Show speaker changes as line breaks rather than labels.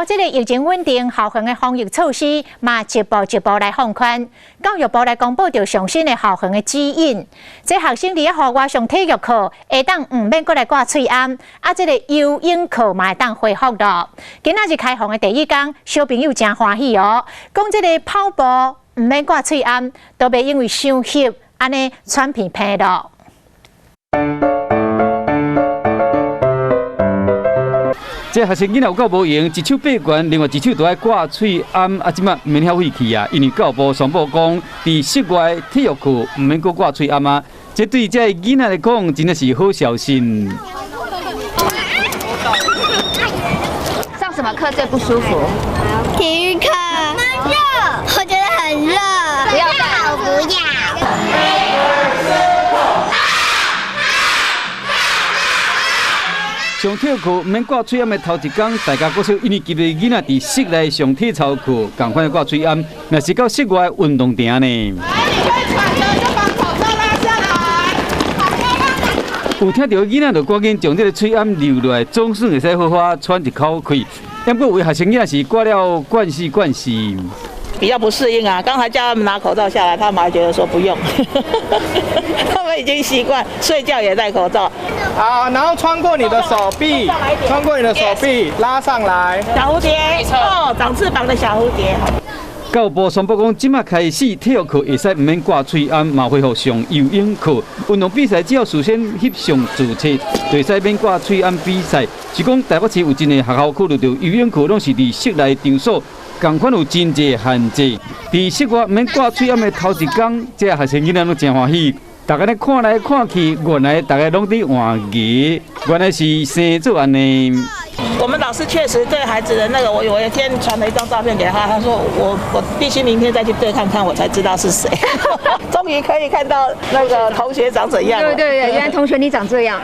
了这个疫情稳定，校园的防疫措施嘛一步一步来放宽。教育部来公布着上新的校园的指引，这学生伫课外上体育课会当唔免过来挂喙罨，这个游泳课嘛会当恢复咯。今仔日开放的第一天，小朋友真欢喜哦，讲这个跑步唔免挂喙罨，都袂因为伤翕安尼喘鼻涕咯。
这学生囡仔有够无用，一手八关，另外一手都爱挂喙罨，即马唔免遐费气啊！因为教育部宣布讲，伫室外体育课唔免搁挂喙罨啊！这对这囡仔来讲，真的是好小心。
上什么课最不舒服？
体育课。热，我觉得很热。
不要
我不要。
上体育课唔免挂喙罨的头一天，大家搁少1年级的囡仔伫室内上体操课，赶快挂喙罨。若是到室外运动场呢？
来，你可以喘的就把口罩拉下来。
有听到囡仔就赶紧将这个喙罨留落来，总算会使好好喘一口气。不过有的学生囡仔是挂了惯死。
比较不适应啊，刚才叫他们拿口罩下来，他们还觉得说不用，他们已经习惯睡觉也戴口罩。
好，然后穿过你的手臂，拉上来。
小蝴蝶，哦，长翅膀的小蝴蝶。
教育部宣布讲，即马开始体育课会使唔免挂喙罨，嘛恢复上游泳课。运动比赛只要事先翕相注册，就会使免挂喙罨比赛。是讲台北市有真个学校考虑到游泳课拢是伫室内场所。同款有真济限制，伫室外免挂喙罨的头一天，这学生囡仔拢真欢喜。大家咧看来看去，原来大家拢伫换鞋，原来是生做安尼。
我们老师确实对孩子的那个，我有一天传了一张照片给他，他说我必须明天再去对看看，我才知道是谁。终于可以看到那个同学长怎样了。
对，原来同学你长这样。